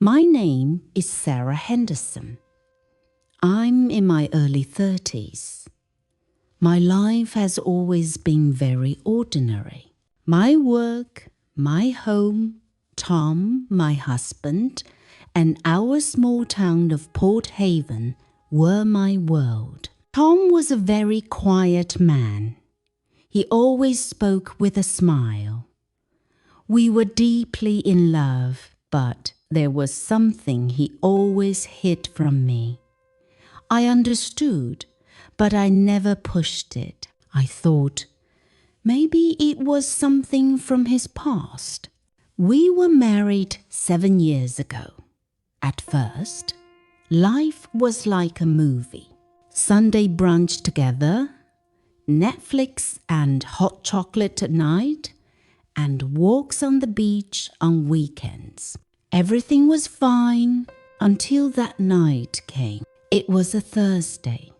My name is Sarah Henderson. I'm in my early 30s. My life has always been very ordinary. My work, my home, Tom, my husband, and our small town of Port Haven were my world. Tom was a very quiet man. He always spoke with a smile. We were deeply in love, but there was something he always hid from me. I understood, but I never pushed it. I thought, maybe it was something from his past. We were married 7 years ago. At first, life was like a movie. Sunday brunch together, Netflix and hot chocolate at night, and walks on the beach on weekends. Everything was fine until that night came. It was a Thursday,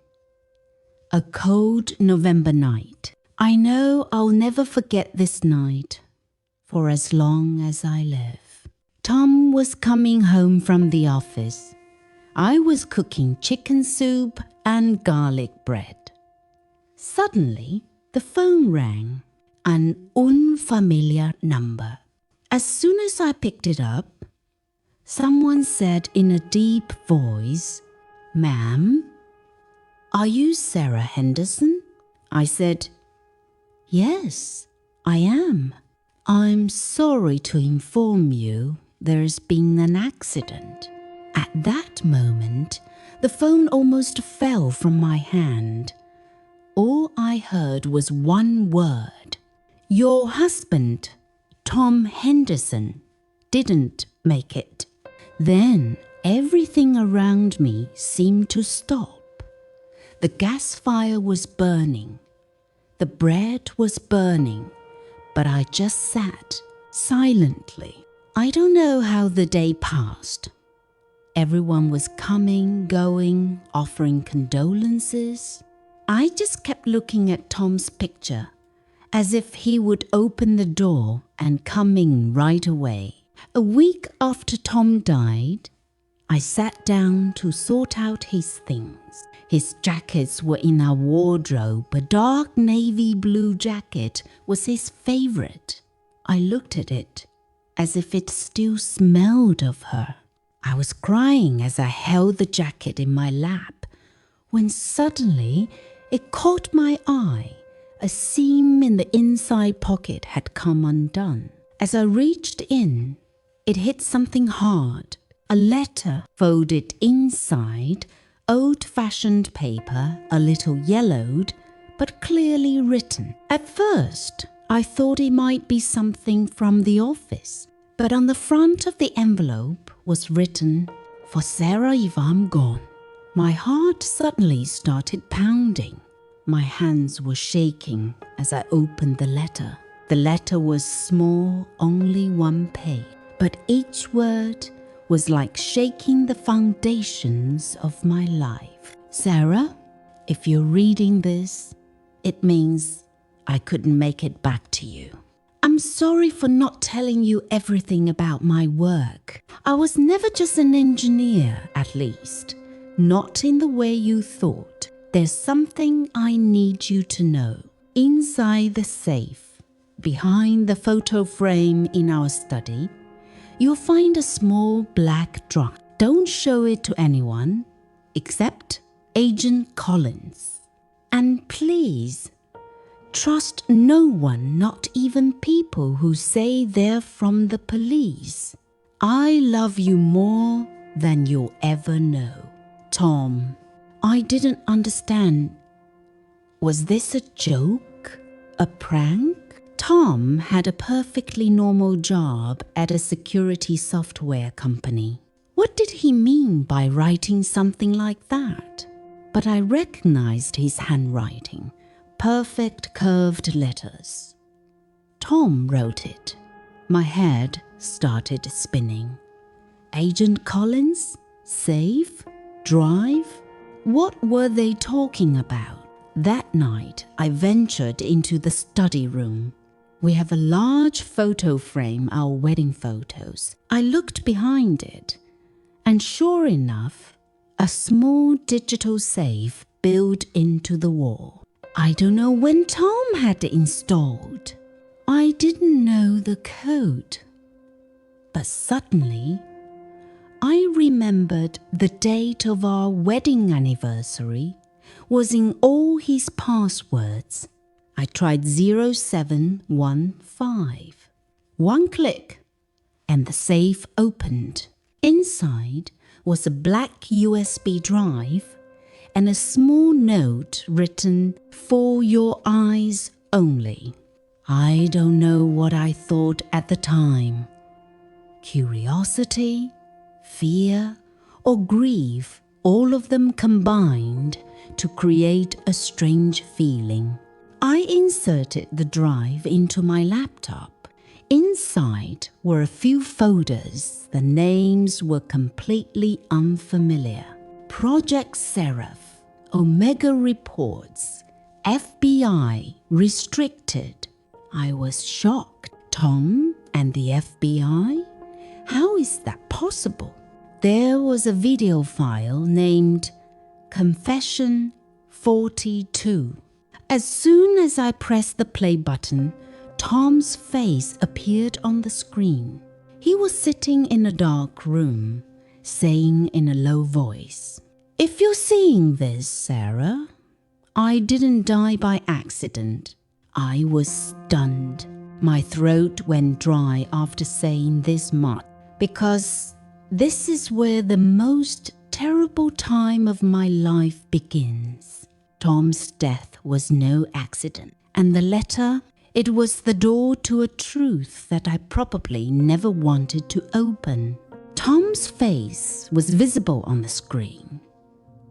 a cold November night. I know I'll never forget this night for as long as I live. Tom was coming home from the office. I was cooking chicken soup and garlic bread. Suddenly, the phone rang, an unfamiliar number. As soon as I picked it up, someone said in a deep voice, "Ma'am, are you Sarah Henderson?" I said, "Yes, I am. I'm sorry to inform you there's been an accident." At that moment, the phone almost fell from my hand. All I heard was one word. "Your husband, Tom Henderson, didn't make it." Then everything around me seemed to stop. The gas fire was burning. The bread was burning, but I just sat silently. I don't know how the day passed. Everyone was coming, going, offering condolences. I just kept looking at Tom's picture, as if he would open the door and come in right away. A week after Tom died, I sat down to sort out his things. His jackets were in our wardrobe. A dark navy blue jacket was his favorite. I looked at it as if it still smelled of her. I was crying as I held the jacket in my lap when suddenly it caught my eye. A seam in the inside pocket had come undone. As I reached in, it hit something hard. A letter folded inside, old-fashioned paper, a little yellowed, but clearly written. At first, I thought it might be something from the office, but on the front of the envelope was written, "For Sarah if I'm gone." My heart suddenly started pounding. My hands were shaking as I opened the letter. The letter was small, only one page, but each word was like shaking the foundations of my life. "Sarah, if you're reading this, it means I couldn't make it back to you. I'm sorry for not telling you everything about my work. I was never just an engineer, at least, not in the way you thought. There's something I need you to know. Inside the safe, behind the photo frame in our study, you'll find a small black drum. Don't show it to anyone except Agent Collins. And please, trust no one, not even people who say they're from the police. I love you more than you'll ever know. Tom." I didn't understand. Was this a joke? A prank? Tom had a perfectly normal job at a security software company. What did he mean by writing something like that? But I recognized his handwriting. Perfect curved letters. Tom wrote it. My head started spinning. Agent Collins? Safe? Drive? What were they talking about? That night, I ventured into the study room. We have a large photo frame, our wedding photos. I looked behind it And sure enough, a small digital safe built into the wall. I don't know when Tom had it installed. I didn't know the code. But suddenly, I remembered the date of our wedding anniversary was in all his passwords. I tried 0715. One click, and the safe opened. Inside was a black USB drive and a small note written, "For your eyes only." I don't know what I thought at the time. Curiosity, fear, or grief, all of them combined to create a strange feeling. I inserted the drive into my laptop. Inside were a few folders. The names were completely unfamiliar. Project Seraph, Omega Reports, FBI, Restricted. I was shocked. Tom and the FBI? How is that possible? There was a video file named Confession 42. As soon as I pressed the play button, Tom's face appeared on the screen. He was sitting in a dark room, saying in a low voice, "If you're seeing this, Sarah, I didn't die by accident." I was stunned. My throat went dry after saying this much, because this is where the most terrible time of my life begins. Tom's death was no accident, and the letter, it was the door to a truth that I probably never wanted to open. Tom's face was visible on the screen,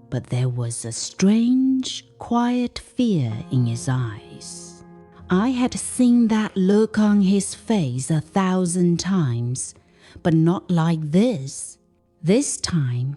but there was a strange, quiet fear in his eyes. I had seen that look on his face 1,000 times, but not like this. This time,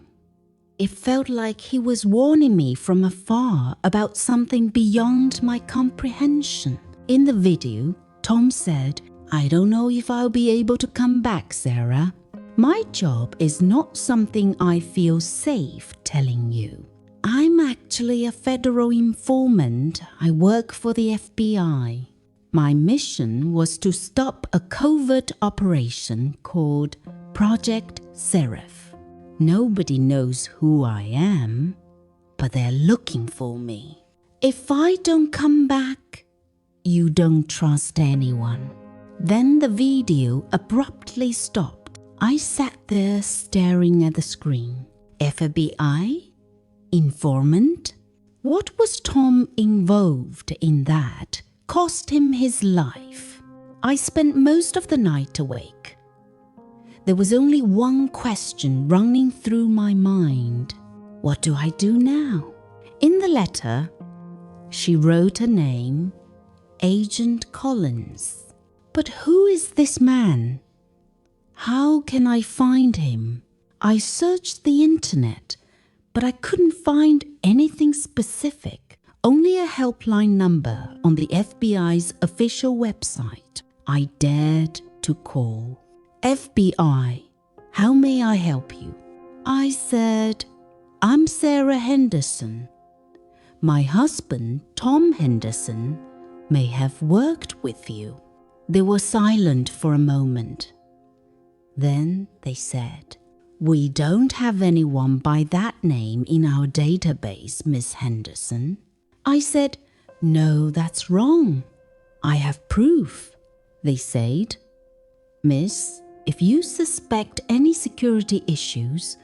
it felt like he was warning me from afar about something beyond my comprehension. In the video, Tom said, "I don't know if I'll be able to come back, Sarah. My job is not something I feel safe telling you. I'm actually a federal informant. I work for the FBI. My mission was to stop a covert operation called Project Seraph. Nobody knows who I am, but they're looking for me. If I don't come back, you don't trust anyone." Then the video abruptly stopped. I sat there staring at the screen. FBI? Informant? What was Tom involved in that cost him his life? I spent most of the night awake. There was only one question running through my mind. What do I do now? In the letter, she wrote a name, Agent Collins. But who is this man? How can I find him? I searched the internet, but I couldn't find anything specific, only a helpline number on the FBI's official website. I dared to call. "FBI, how may I help you?" I said, "I'm Sarah Henderson. My husband, Tom Henderson, may have worked with you." They were silent for a moment. Then they said, "We don't have anyone by that name in our database, Miss Henderson." I said, "No, that's wrong. I have proof." They said, "Miss, if you suspect any security issues,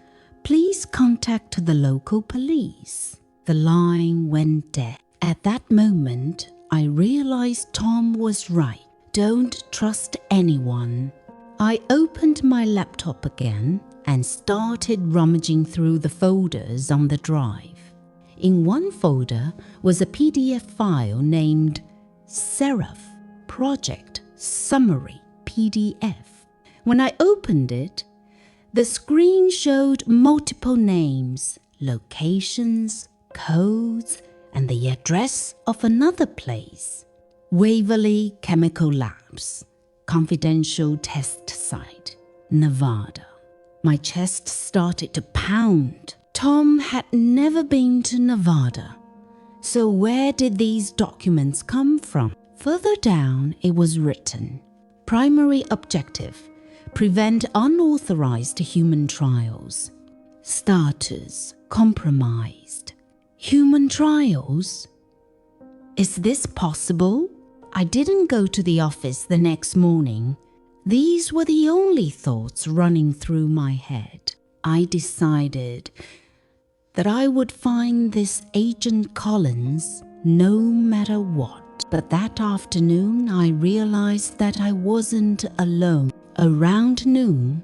please contact the local police." The line went dead. At that moment, I realized Tom was right. Don't trust anyone. I opened my laptop again and started rummaging through the folders on the drive. In one folder was a PDF file named Seraph Project Summary PDF. When I opened it, the screen showed multiple names, locations, codes, and the address of another place. Waverly Chemical Labs, confidential test site, Nevada. My chest started to pound. Tom had never been to Nevada. So where did these documents come from? Further down, it was written, primary objective, prevent unauthorized human trials. Status, compromised. Human trials? Is this possible? I didn't go to the office the next morning. These were the only thoughts running through my head. I decided that I would find this Agent Collins no matter what. But that afternoon, I realized that I wasn't alone. Around noon,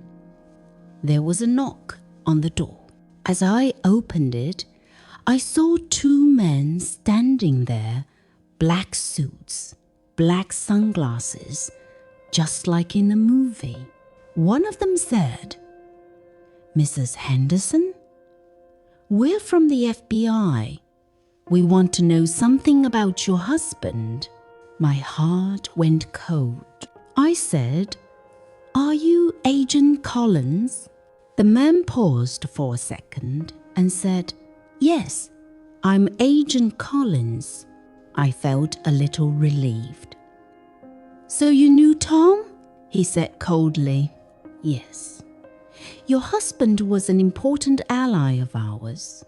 there was a knock on the door. As I opened it, I saw two men standing there, black suits, black sunglasses, just like in the movie. One of them said, "Mrs. Henderson? We're from the FBI. We want to know something about your husband." My heart went cold. I said, "Are you Agent Collins?" The man paused for a second and said, "Yes, I'm Agent Collins." I felt a little relieved. "So you knew Tom?" he said coldly. "Yes. Your husband was an important ally of ours,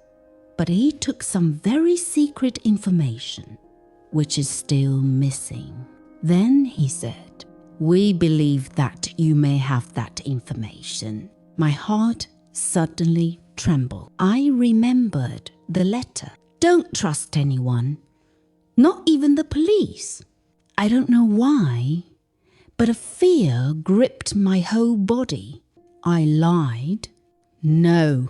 but he took some very secret information, which is still missing." Then he said, "We believe that you may have that information." My heart suddenly trembled. I remembered the letter. Don't trust anyone, not even the police. I don't know why, but a fear gripped my whole body. I lied. "No,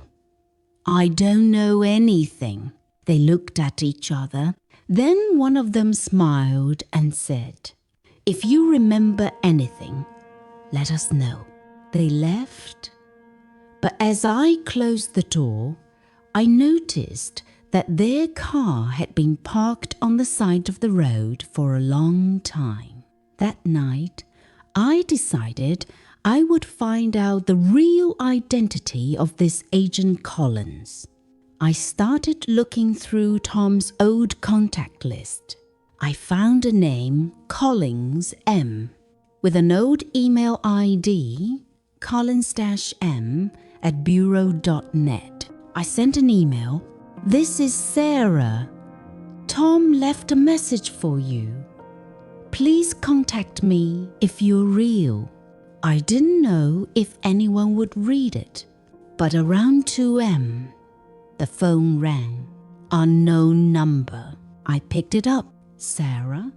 I don't know anything." They looked at each other. Then one of them smiled and said, "If you remember anything, let us know." They left, but as I closed the door, I noticed that their car had been parked on the side of the road for a long time. That night, I decided I would find out the real identity of this Agent Collins. I started looking through Tom's old contact list. I found a name, Collins M, with an old email ID, collins-m@bureau.net. I sent an email. "This is Sarah. Tom left a message for you. Please contact me if you're real." I didn't know if anyone would read it, but around 2 a.m., the phone rang. Unknown number. I picked it up. "Sarah?"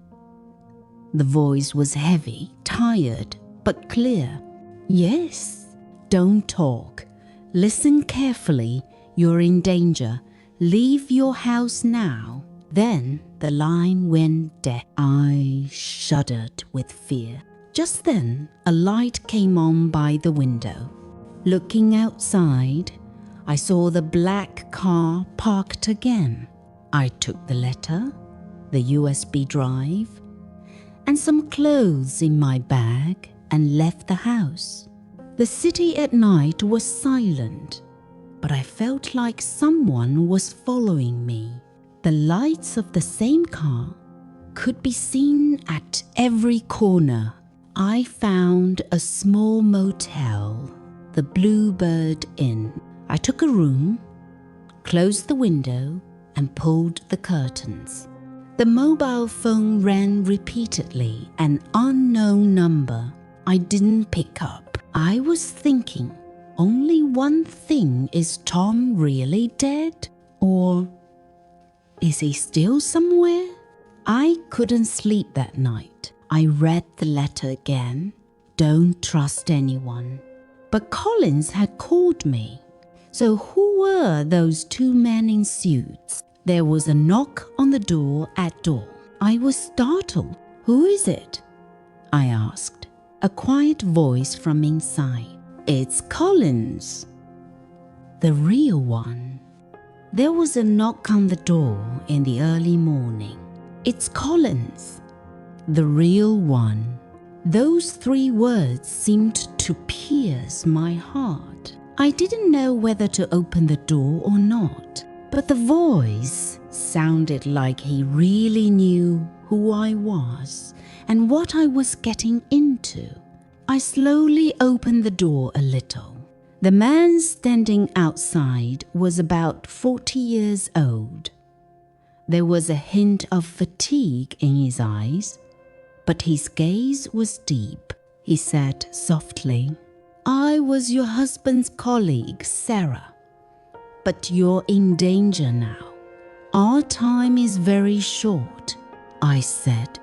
The voice was heavy, tired, but clear. "Yes." "Don't talk. Listen carefully. You're in danger. Leave your house now." Then the line went dead. I shuddered with fear. Just then, a light came on by the window. Looking outside, I saw the black car parked again. I took the letter, the USB drive, and some clothes in my bag and left the house. The city at night was silent, but I felt like someone was following me. The lights of the same car could be seen at every corner. I found a small motel, the Bluebird Inn. I took a room, closed the window, and pulled the curtains. The mobile phone rang repeatedly, an unknown number. I didn't pick up. I was thinking, only one thing, is Tom really dead? Or is he still somewhere? I couldn't sleep that night. I read the letter again. Don't trust anyone. But Collins had called me. So who were those two men in suits? There was a knock on the door at dawn. I was startled. "Who is it?" I asked. A quiet voice from inside. "It's Collins. The real one." There was a knock on the door in the early morning. "It's Collins. The real one." Those 3 words seemed to pierce my heart. I didn't know whether to open the door or not, but the voice sounded like he really knew who I was and what I was getting into. I slowly opened the door a little. The man standing outside was about 40 years old. There was a hint of fatigue in his eyes, but his gaze was deep. He said softly, "I was your husband's colleague, Sarah, but you're in danger now. Our time is very short." I said,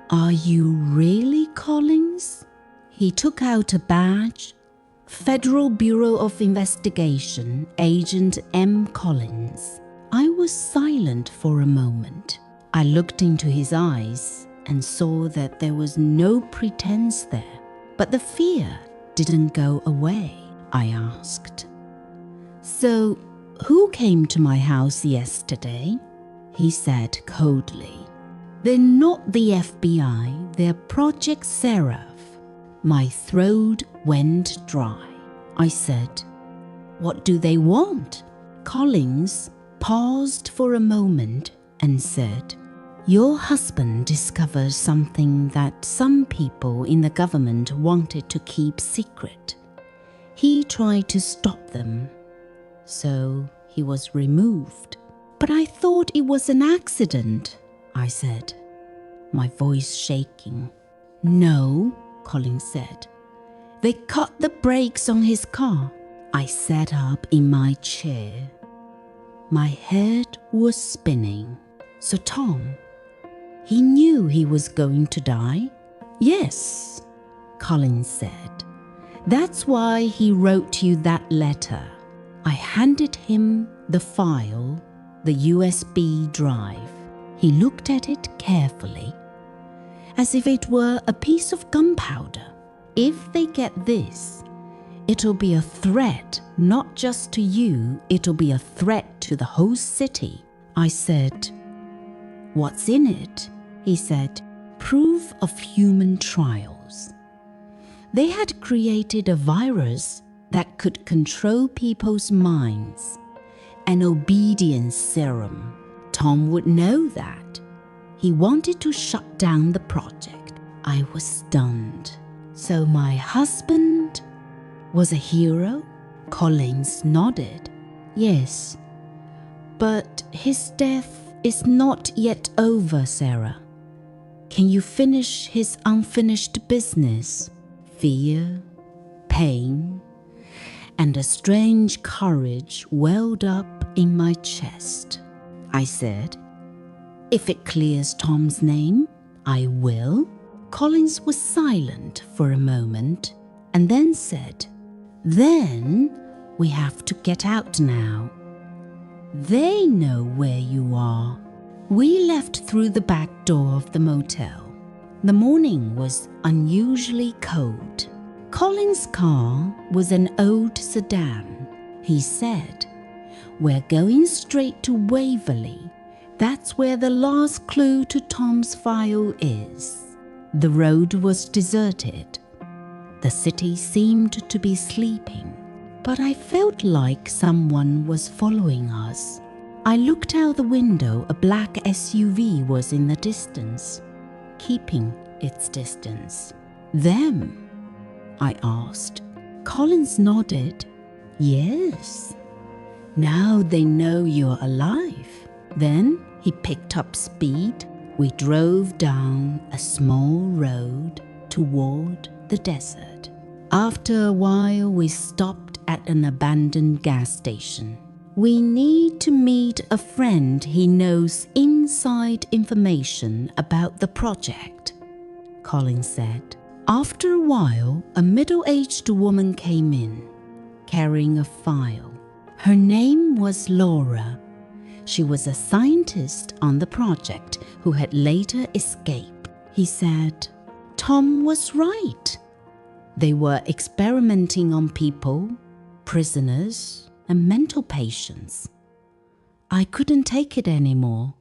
"Are you really Collins?" He took out a badge. "Federal Bureau of Investigation, Agent M. Collins." I was silent for a moment. I looked into his eyes and saw that there was no pretense there. But the fear didn't go away. I asked, "So, who came to my house yesterday?" He said coldly, "They're not the FBI, they're Project Seraph." My throat went dry. I said, "What do they want?" Collins paused for a moment and said, "Your husband discovered something that some people in the government wanted to keep secret. He tried to stop them, so he was removed." "But I thought it was an accident," I said, my voice shaking. "No," Collins said. "They cut the brakes on his car." I sat up in my chair. My head was spinning. "So Tom, he knew he was going to die?" "Yes," Collins said. "That's why he wrote you that letter." I handed him the file, the USB drive. He looked at it carefully, as if it were a piece of gunpowder. "If they get this, it'll be a threat not just to you, it'll be a threat to the whole city." I said, "What's in it?" He said, "Proof of human trials. They had created a virus that could control people's minds, an obedience serum. Tom would know that. He wanted to shut down the project." I was stunned. "So my husband was a hero?" Collins nodded. "Yes, but his death is not yet over, Sarah. Can you finish his unfinished business?" Fear, pain, and a strange courage welled up in my chest. I said, "If it clears Tom's name, I will." Collins was silent for a moment and then said, "Then we have to get out now. They know where you are." We left through the back door of the motel. The morning was unusually cold. Collins' car was an old sedan. He said, "We're going straight to Waverly. That's where the last clue to Tom's file is." The road was deserted. The city seemed to be sleeping, but I felt like someone was following us. I looked out the window. A black SUV was in the distance, keeping its distance. "Them?" I asked. Collins nodded. "Yes. Now they know you're alive." Then he picked up speed. We drove down a small road toward the desert. After a while, we stopped at an abandoned gas station. "We need to meet a friend he knows inside information about the project," Collins said. After a while, a middle-aged woman came in, carrying a file. Her name was Laura. She was a scientist on the project who had later escaped. He said, "Tom was right. They were experimenting on people, prisoners, and mental patients. I couldn't take it anymore,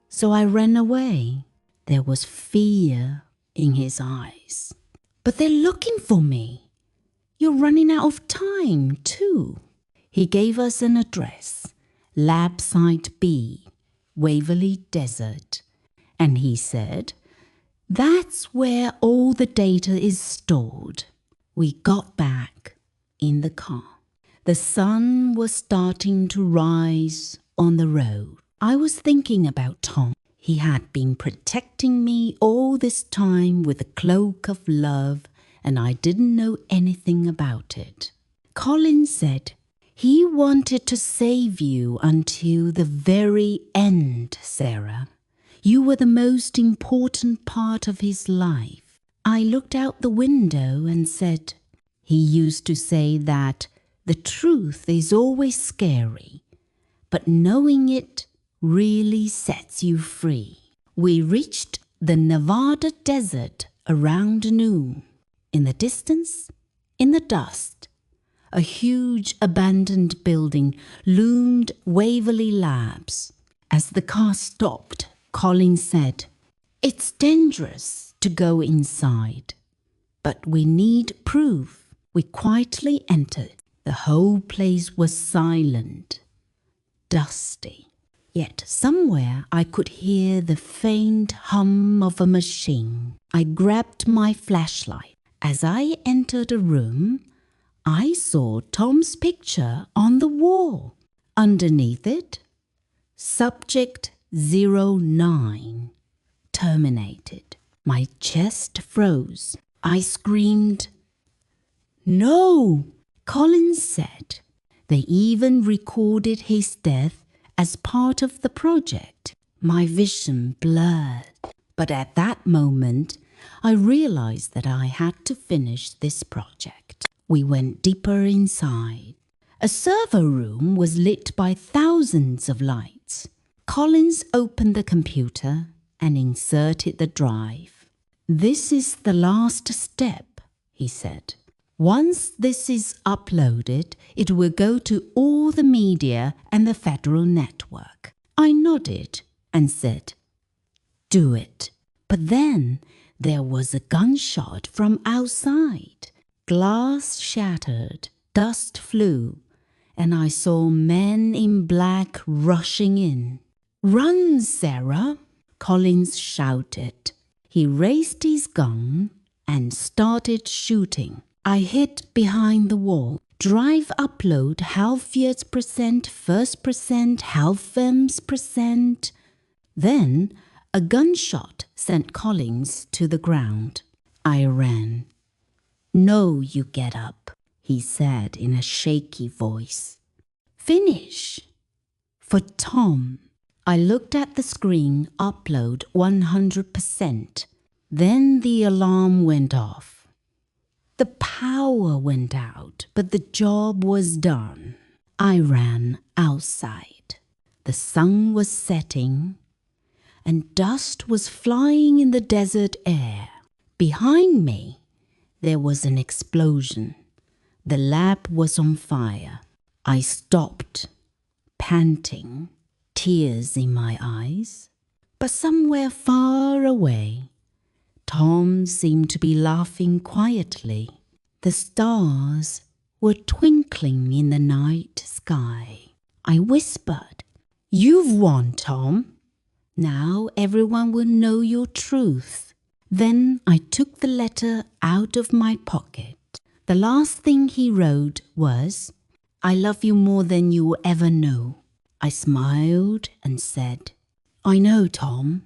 so I ran away." There was fear in his eyes. "But they're looking for me. You're running out of time, too. He gave us an address, Lab Site B, Waverley Desert, and he said, that's where all the data is stored. We got back in the car. The sun was starting to rise on the road. I was thinking about Tom. He had been protecting me all this time with a cloak of love, and I didn't know anything about it. Colin said he wanted to save you until the very end, Sarah. You were the most important part of his life. I looked out the window and said, he used to say that the truth is always scary, but knowing it really sets you free. We reached the Nevada desert around noon. In the distance, in the dust, a huge abandoned building loomed Waverley Labs. As the car stopped, Colin said, it's dangerous to go inside, but we need proof. We quietly entered. The whole place was silent, dusty. Yet somewhere I could hear the faint hum of a machine. I grabbed my flashlight. As I entered a room, I saw Tom's picture on the wall. Underneath it, Subject 09, terminated. My chest froze. I screamed, no! Colin said they even recorded his death as part of the project. My vision blurred. But at that moment, I realized that I had to finish this project. We went deeper inside. A server room was lit by thousands of lights. Collins opened the computer and inserted the drive. This is the last step, he said. Once this is uploaded, it will go to all the media and the federal network. I nodded and said, do it. But then there was a gunshot from outside. Glass shattered, dust flew, and I saw men in black rushing in. Run, Sarah, Collins shouted. He raised his gun and started shooting. I hid behind the wall. Drive upload half years %, first %, half %. Then a gunshot sent Collins to the ground. I ran. No, you get up, he said in a shaky voice. Finish. For Tom. I looked at the screen, upload 100%. Then the alarm went off. The power went out, but the job was done. I ran outside. The sun was setting, and dust was flying in the desert air. Behind me, there was an explosion. The lab was on fire. I stopped, panting, tears in my eyes. But somewhere far away, Tom seemed to be laughing quietly. The stars were twinkling in the night sky. I whispered, "You've won, Tom. Now everyone will know your truth." Then I took the letter out of my pocket. The last thing he wrote was, "I love you more than you will ever know." I smiled and said, "I know, Tom.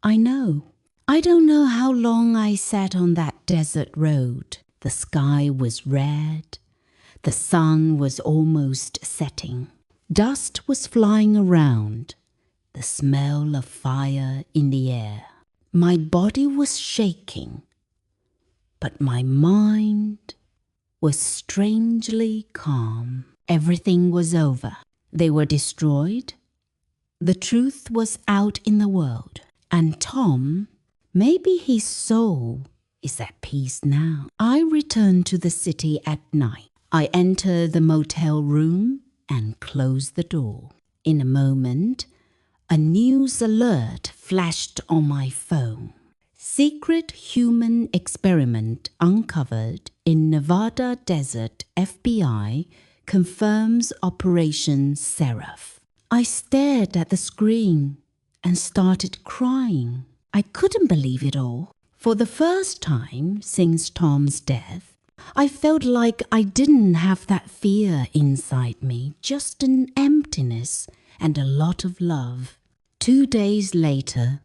I know." I don't know how long I sat on that desert road. The sky was red. The sun was almost setting. Dust was flying around. The smell of fire in the air. My body was shaking, but my mind was strangely calm. Everything was over. They were destroyed. The truth was out in the world. And Tom, maybe his soul is at peace now. I returned to the city at night. I entered the motel room and closed the door. In a moment, a news alert flashed on my phone. Secret human experiment uncovered in Nevada desert FBI confirms Operation Seraph. I stared at the screen and started crying. I couldn't believe it all. For the first time since Tom's death, I felt like I didn't have that fear inside me, just an emptiness and a lot of love. 2 days later,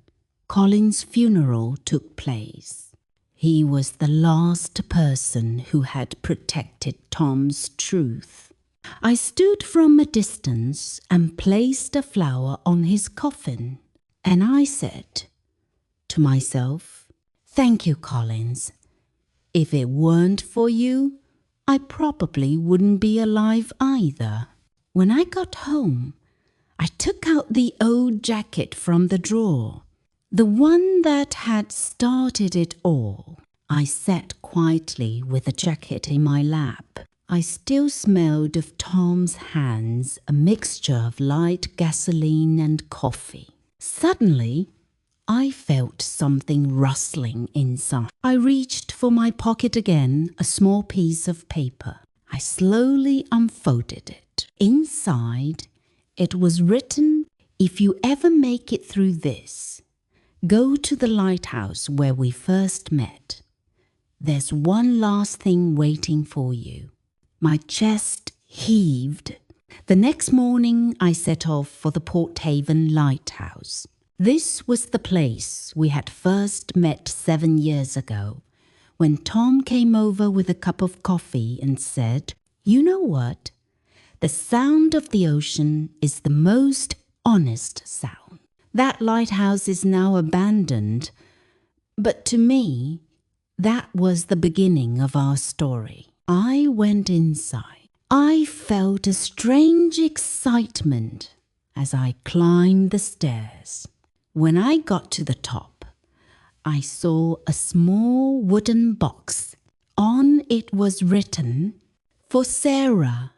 Colin's funeral took place. He was the last person who had protected Tom's truth. I stood from a distance and placed a flower on his coffin, and I said to myself, "Thank you, Collins. If it weren't for you, I probably wouldn't be alive either." When I got home, I took out the old jacket from the drawer, the one that had started it all. I sat quietly with the jacket in my lap. I still smelled of Tom's hands, a mixture of light gasoline and coffee. Suddenly, I felt something rustling inside. I reached for my pocket again, a small piece of paper. I slowly unfolded it. Inside, it was written, "If you ever make it through this, go to the lighthouse where we first met. There's one last thing waiting for you." My chest heaved. The next morning, I set off for the Port Haven lighthouse. This was the place we had first met 7 years ago, when Tom came over with a cup of coffee and said, "You know what? The sound of the ocean is the most honest sound." That lighthouse is now abandoned, but to me, that was the beginning of our story. I went inside. I felt a strange excitement as I climbed the stairs. When I got to the top, I saw a small wooden box. On it was written, "For Sarah,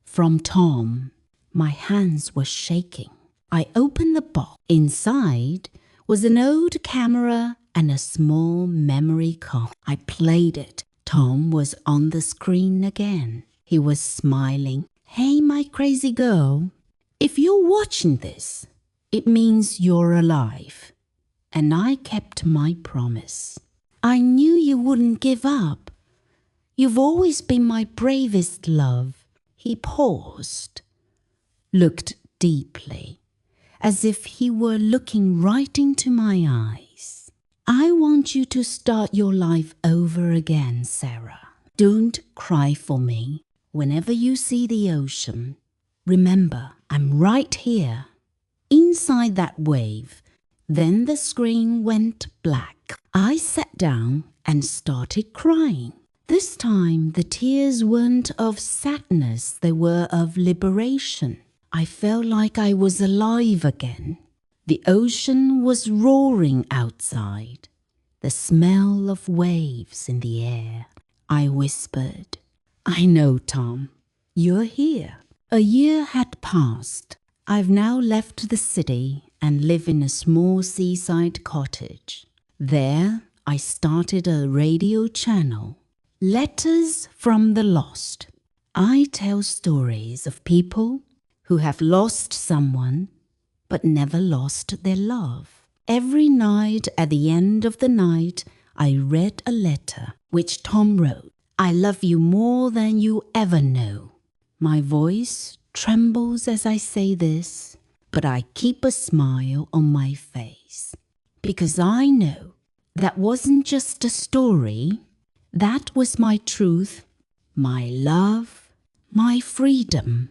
from Tom." My hands were shaking. I opened the box. Inside was an old camera and a small memory card. I played it. Tom was on the screen again. He was smiling. "Hey, my crazy girl, if you're watching this, it means you're alive." And I kept my promise. "I knew you wouldn't give up. You've always been my bravest love." He paused, looked deeply, as if he were looking right into my eyes. "I want you to start your life over again, Sarah. Don't cry for me. Whenever you see the ocean, remember, I'm right here, inside that wave." Then the screen went black. I sat down and started crying. This time, the tears weren't of sadness, they were of liberation. I felt like I was alive again. The ocean was roaring outside, the smell of waves in the air. I whispered, "I know, Tom, you're here." A year had passed. I've now left the city and live in a small seaside cottage. There, I started a radio channel, Letters from the Lost. I tell stories of people who have lost someone but never lost their love. Every night at the end of the night, I read a letter which Tom wrote. "I love you more than you ever know." My voice trembles as I say this, but I keep a smile on my face because I know that wasn't just a story. That was my truth, my love, my freedom.